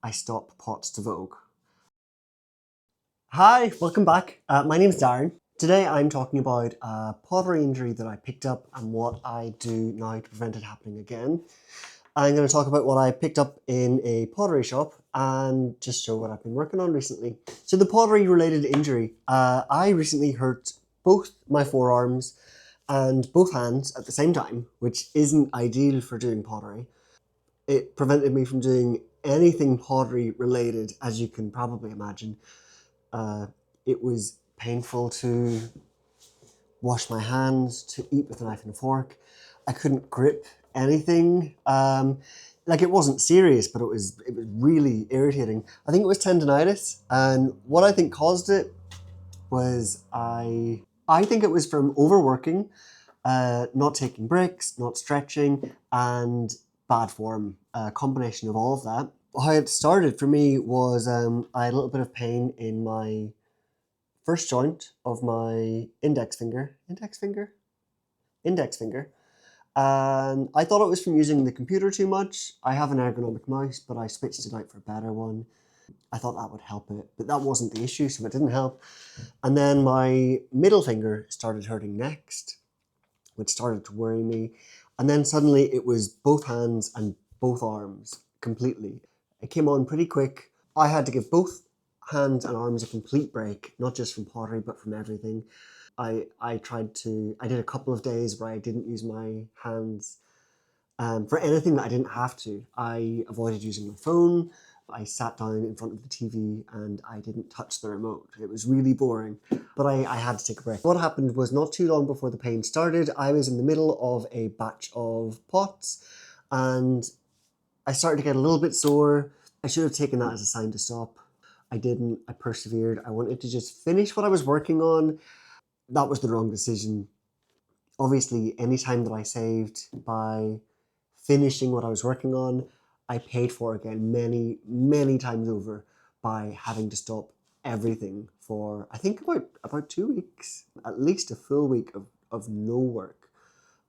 I stop pots to vogue. Hi, welcome back. My name's Darren. Today I'm talking about a pottery injury that I picked up and what I do now to prevent it happening again. I'm going to talk about what I picked up in a pottery shop and just show what I've been working on recently. So the pottery related injury, I recently hurt both my forearms and both hands at the same time, which isn't ideal for doing pottery. It prevented me from doing anything pottery related, as you can probably imagine. Uh, it was painful to wash my hands, to eat with a knife and a fork. I couldn't grip anything. Like it wasn't serious, but it was really irritating. I think it was tendonitis, and what I think caused it was I think it was from overworking, not taking breaks, not stretching, and bad form. A combination of all of that. How it started for me was I had a little bit of pain in my first joint of my index finger. And I thought it was from using the computer too much. I have an ergonomic mouse, but I switched it out for a better one. I thought that would help it, but that wasn't the issue, so it didn't help. And then my middle finger started hurting next, which started to worry me. And then suddenly it was both hands and both arms completely. It came on pretty quick. I had to give both hands and arms a complete break, not just from pottery, but from everything. I did a couple of days where I didn't use my hands for anything that I didn't have to. I avoided using my phone. I sat down in front of the TV and I didn't touch the remote. It was really boring, but I had to take a break. What happened was not too long before the pain started, I was in the middle of a batch of pots and I started to get a little bit sore. I should have taken that as a sign to stop. I didn't. I persevered. I wanted to just finish what I was working on. That was the wrong decision. Obviously, any time that I saved by finishing what I was working on, I paid for again many, many times over by having to stop everything for, I think, about 2 weeks, at least a full week of no work.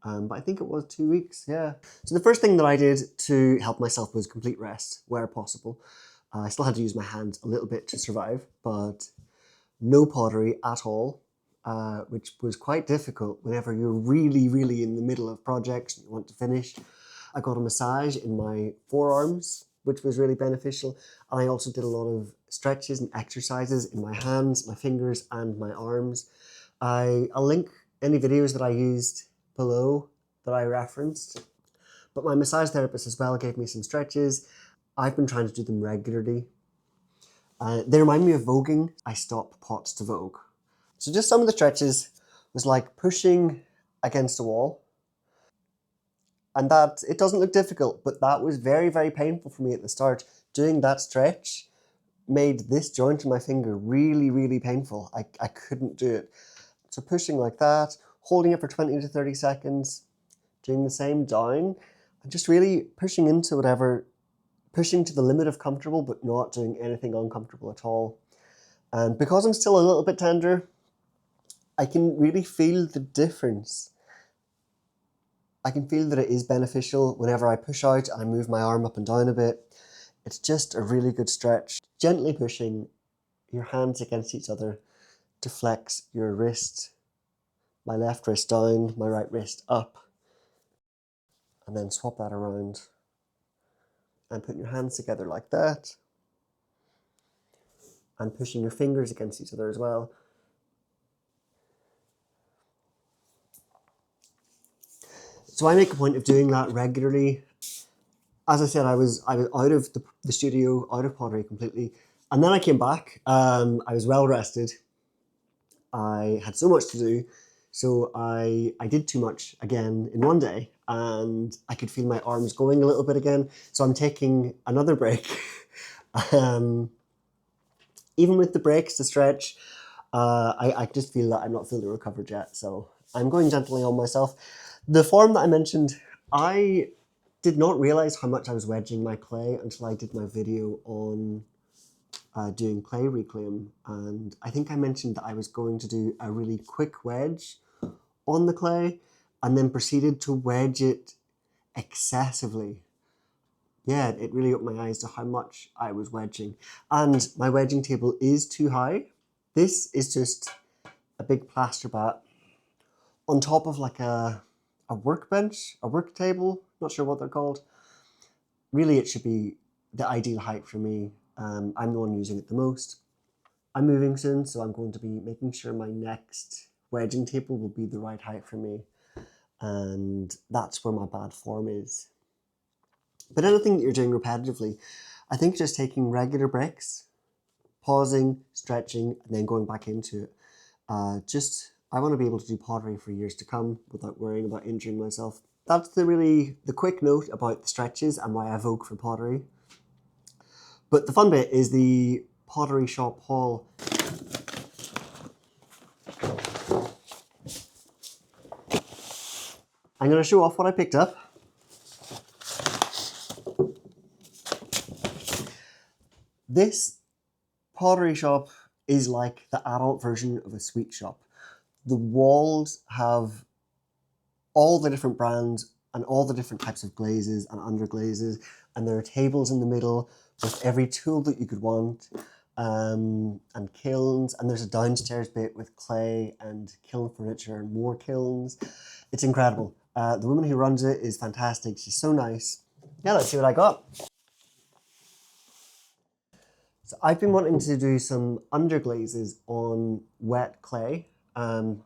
But I think it was 2 weeks, yeah. So the first thing that I did to help myself was complete rest where possible. I still had to use my hands a little bit to survive, but no pottery at all, which was quite difficult whenever you're really, really in the middle of projects and you want to finish. I got a massage in my forearms, which was really beneficial. And I also did a lot of stretches and exercises in my hands, my fingers, and my arms. I'll link any videos that I used below that I referenced. But my massage therapist as well gave me some stretches. I've been trying to do them regularly. They remind me of voguing. I stop pots to vogue. So just some of the stretches was like pushing against a wall. And that, it doesn't look difficult, but that was very, very painful for me at the start. Doing that stretch made this joint in my finger really, really painful. I couldn't do it. So pushing like that, holding it for 20 to 30 seconds, doing the same down, and just really pushing into whatever, pushing to the limit of comfortable, but not doing anything uncomfortable at all. And because I'm still a little bit tender, I can really feel the difference. I can feel that it is beneficial whenever I push out and I move my arm up and down a bit. It's just a really good stretch. Gently pushing your hands against each other to flex your wrist. My left wrist down, my right wrist up. And then swap that around. And put your hands together like that. And pushing your fingers against each other as well. So I make a point of doing that regularly. As I said, I was out of the studio, out of pottery completely. And then I came back. I was well rested. I had so much to do. So I did too much again in one day and I could feel my arms going a little bit again. So I'm taking another break. Even with the breaks to stretch, I just feel that I'm not fully recovered yet. So I'm going gently on myself. The form that I mentioned, I did not realize how much I was wedging my clay until I did my video on doing clay reclaim. And I think I mentioned that I was going to do a really quick wedge on the clay and then proceeded to wedge it excessively yeah, it really opened my eyes to how much I was wedging. And my wedging table is too high. This is just a big plaster bat on top of like a workbench, a work table, not sure what they're called. Really, it should be the ideal height for me. I'm the one using it the most. I'm moving soon, so I'm going to be making sure my next wedging table will be the right height for me. And that's where my bad form is. But anything that you're doing repetitively, I think just taking regular breaks, pausing, stretching, and then going back into it. I want to be able to do pottery for years to come without worrying about injuring myself. That's the quick note about the stretches and why I vogue for pottery. But the fun bit is the pottery shop haul. I'm going to show off what I picked up. This pottery shop is like the adult version of a sweet shop. The walls have all the different brands and all the different types of glazes and underglazes, and there are tables in the middle with every tool that you could want, and kilns, and there's a downstairs bit with clay and kiln furniture and more kilns. It's incredible. The woman who runs it is fantastic. She's so nice. Yeah, let's see what I got. So I've been wanting to do some underglazes on wet clay. So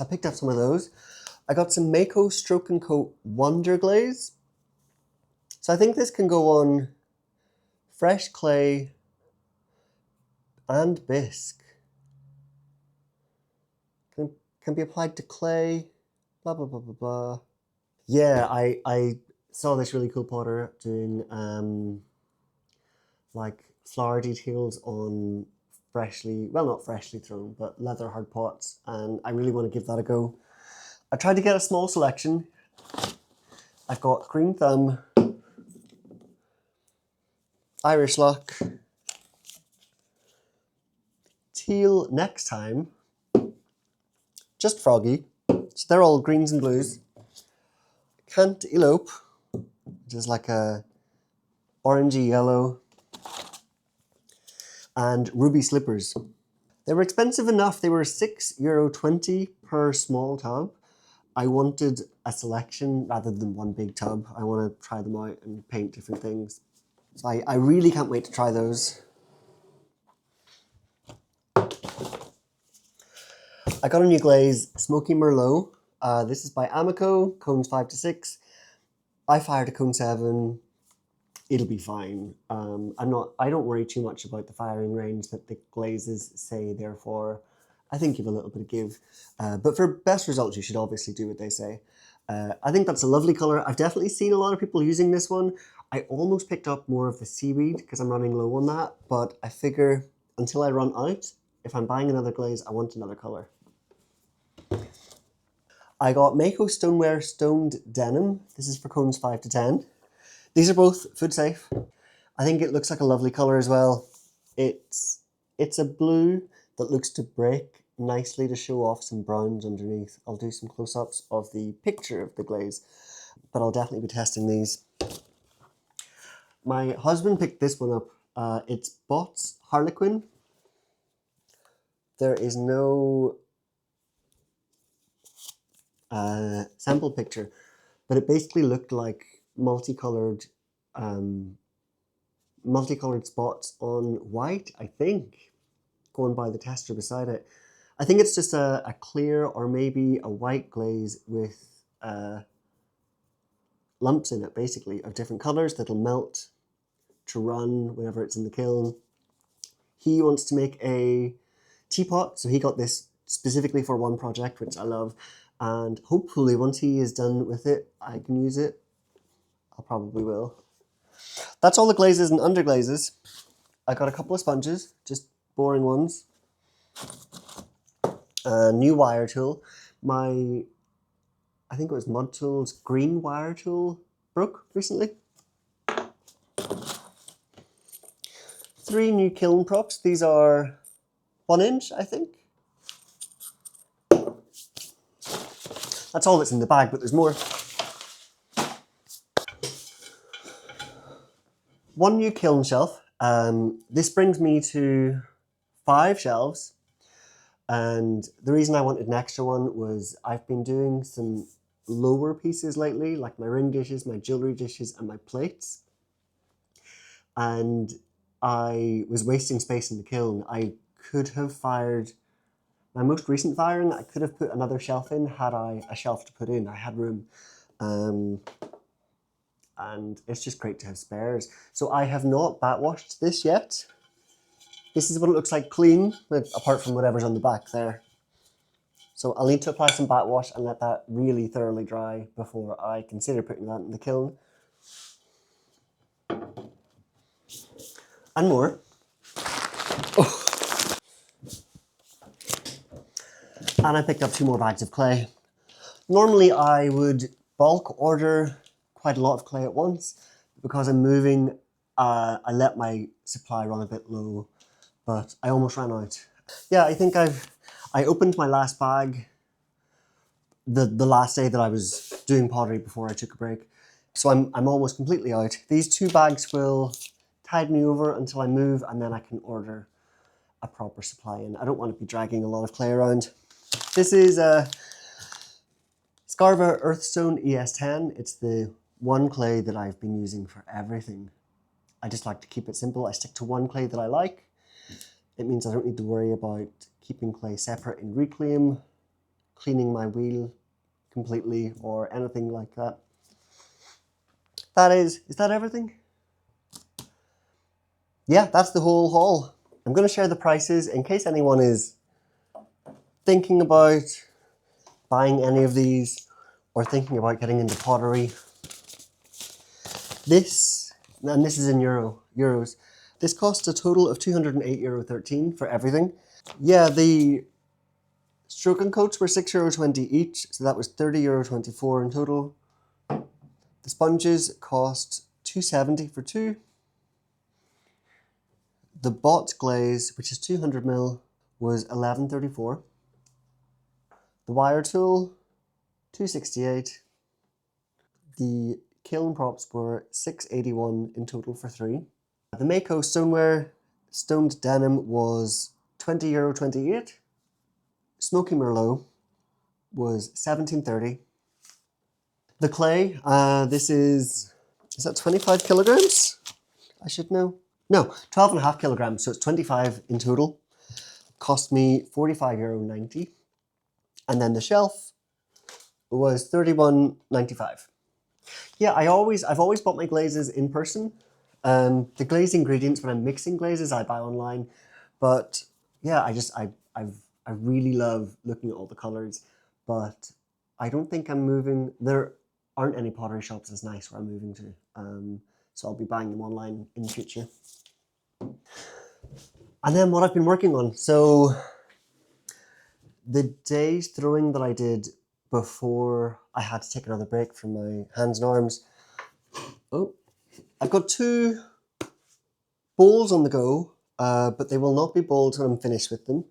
I picked up some of those. I got some Mako Stroke and Coat Wonder Glaze. So I think this can go on fresh clay and bisque. Can be applied to clay, blah, blah, blah, blah, blah. Yeah, I saw this really cool potter doing like flower details on freshly, well, not freshly thrown, but leather hard pots, and I really want to give that a go. I tried to get a small selection. I've got Green Thumb, Irish Luck, Teal Next Time, Just Froggy, so they're all greens and blues, Can't Elope, which is like a orangey yellow, and Ruby Slippers. They were expensive enough. They were €6.20 per small tub. I wanted a selection rather than one big tub. I want to try them out and paint different things. So I really can't wait to try those. I got a new glaze, Smoky Merlot. This is by Amico, cones 5 to 6. I fired a cone 7. It'll be fine. I don't worry too much about the firing range that the glazes say, therefore I think give a little bit of give. But for best results, you should obviously do what they say. I think that's a lovely colour. I've definitely seen a lot of people using this one. I almost picked up more of the seaweed because I'm running low on that, but I figure until I run out, if I'm buying another glaze, I want another colour. I got Mako Stoneware Stoned Denim. This is for cones 5 to 10. These are both food safe. I think it looks like a lovely colour as well. It's a blue that looks to break nicely to show off some browns underneath. I'll do some close-ups of the picture of the glaze, but I'll definitely be testing these. My husband picked this one up. It's Bots Harlequin. There is no sample picture, but it basically looked like multicolored spots on white, I think, going by the tester beside it. I think it's just a clear or maybe a white glaze with lumps in it, basically, of different colours that'll melt to run whenever it's in the kiln. He wants to make a teapot, so he got this specifically for one project, which I love, and hopefully once he is done with it, I can use it. I probably will. That's all the glazes and underglazes. I got a couple of sponges, just boring ones. A new wire tool. I think it was Mud Tool's green wire tool broke recently. 3 new kiln props. These are 1 inch, I think. That's all that's in the bag, but there's more. One new kiln shelf. This brings me to 5 shelves. And the reason I wanted an extra one was I've been doing some lower pieces lately, like my ring dishes, my jewelry dishes, and my plates. And I was wasting space in the kiln. I could have fired my most recent firing. I could have put another shelf in had I a shelf to put in. I had room. And it's just great to have spares. So I have not bat washed this yet. This is what it looks like clean, apart from whatever's on the back there. So I'll need to apply some bat wash and let that really thoroughly dry before I consider putting that in the kiln. And more. Oh. And I picked up 2 more bags of clay. Normally I would bulk order quite a lot of clay at once. Because I'm moving, I let my supply run a bit low, but I almost ran out. Yeah, I think I opened my last bag the last day that I was doing pottery before I took a break. So I'm almost completely out. These 2 bags will tide me over until I move, and then I can order a proper supply in. I don't want to be dragging a lot of clay around. This is a Scarva Earthstone ES10. It's the one clay that I've been using for everything. I just like to keep it simple. I stick to one clay that I like. It means I don't need to worry about keeping clay separate in reclaim, cleaning my wheel completely, or anything like that. Is that everything? Yeah, that's the whole haul. I'm going to share the prices in case anyone is thinking about buying any of these or thinking about getting into pottery. This is in euros. This costs a total of €208.13 for everything. Yeah, the stroke and coats were €6.20 each, so that was €30.24 in total. The sponges cost $2.70 for 2. The bot glaze, which is 200ml, was $11.34. The wire tool, $2.68. The kiln props were $6.81 in total for 3. The Mako stoneware stoned denim was €20.28. Smoky Merlot was $17.30. The clay, this is that 25 kilograms? I should know. No, 12.5 kilograms, so it's 25 in total. Cost me €45.90. And then the shelf was $31.95. Yeah, I've always bought my glazes in person. The glaze ingredients, when I'm mixing glazes, I buy online. But yeah, I really love looking at all the colors. But I don't think I'm moving. There aren't any pottery shops as nice where I'm moving to. So I'll be buying them online in the future. And then what I've been working on. So the day's throwing that I did before I had to take another break from my hands and arms. Oh, I've got 2 bowls on the go, but they will not be bowls when I'm finished with them.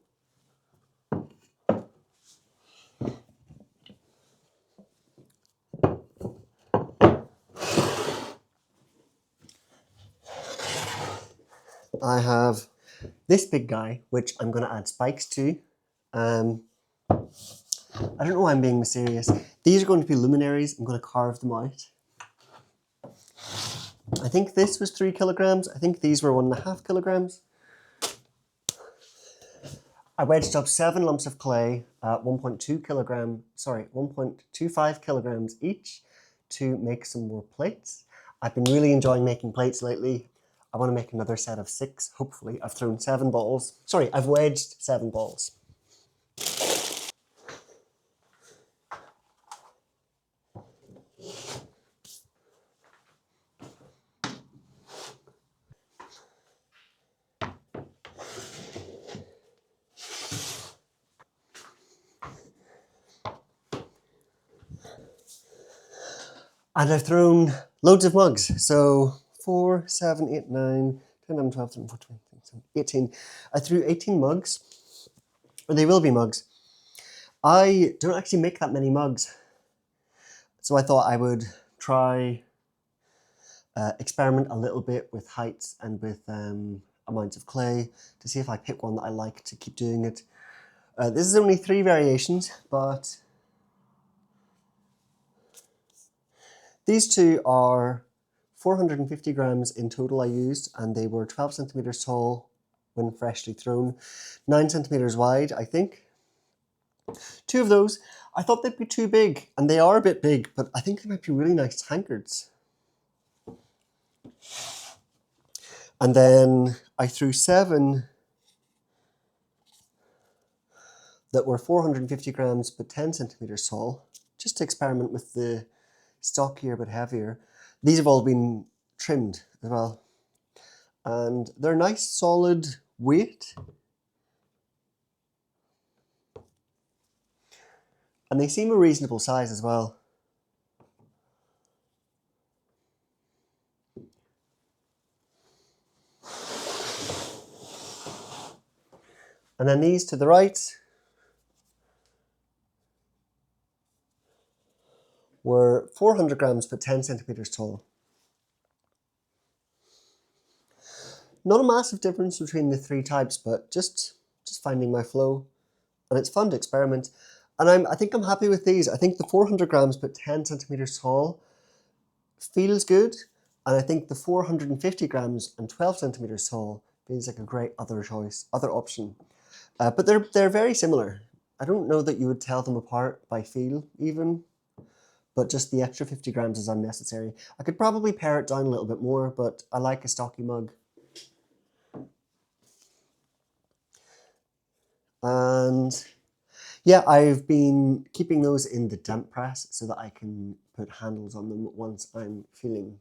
I have this big guy, which I'm going to add spikes to. I don't know why I'm being mysterious. These are going to be luminaries. I'm going to carve them out. I think this was 3 kilograms. I think these were 1.5 kilograms. I wedged up 7 lumps of clay at 1.25 kilograms each to make some more plates. I've been really enjoying making plates lately. I want to make another set of 6, hopefully. I've thrown 7 balls. Sorry, I've wedged 7 balls. And I've thrown loads of mugs. So 4, 7, 8, 9, 10, 11, 12, 13, 14, 15, 18. I threw 18 mugs. Or they will be mugs. I don't actually make that many mugs. So I thought I would try experiment a little bit with heights and with amounts of clay to see if I pick one that I like to keep doing it. This is only 3 variations, but these two are 450 grams in total I used, and they were 12 centimeters tall when freshly thrown, 9 centimeters wide, I think. 2 of those, I thought they'd be too big, and they are a bit big, but I think they might be really nice tankards. And then I threw 7 that were 450 grams but 10 centimeters tall, just to experiment with the stockier but heavier. These have all been trimmed as well. And they're nice solid weight. And they seem a reasonable size as well. And then these to the right were 400 grams but 10 centimeters tall. Not a massive difference between the 3 types, but just finding my flow. And it's fun to experiment. And I think I'm happy with these. I think the 400 grams but 10 centimeters tall feels good. And I think the 450 grams and 12 centimeters tall feels like a great other choice, other option. But they're very similar. I don't know that you would tell them apart by feel even, but just the extra 50 grams is unnecessary. I could probably pare it down a little bit more, but I like a stocky mug. And yeah, I've been keeping those in the damp press so that I can put handles on them once I'm feeling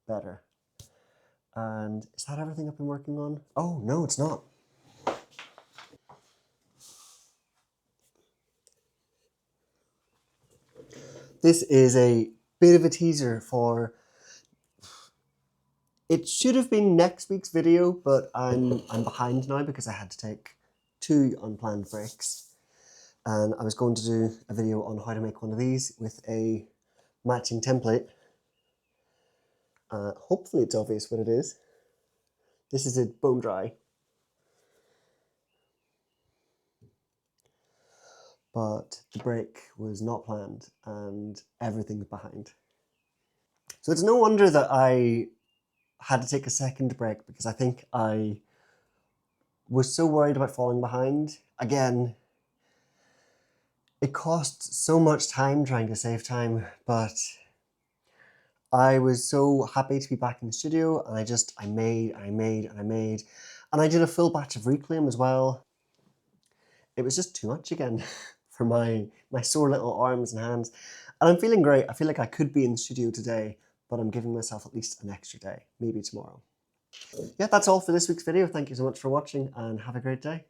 better. And is that everything I've been working on? Oh, no, it's not. This is a bit of a teaser for... It should have been next week's video, but I'm behind now because I had to take 2 unplanned breaks. And I was going to do a video on how to make one of these with a matching template. Hopefully it's obvious what it is. This is a bone dry. But the break was not planned and everything's behind. So it's no wonder that I had to take a second break because I think I was so worried about falling behind. Again, it costs so much time trying to save time, but I was so happy to be back in the studio and I made. And I did a full batch of reclaim as well. It was just too much again for my sore little arms and hands. And I'm feeling great. I feel like I could be in the studio today, but I'm giving myself at least an extra day, maybe tomorrow. Yeah, that's all for this week's video. Thank you so much for watching and have a great day.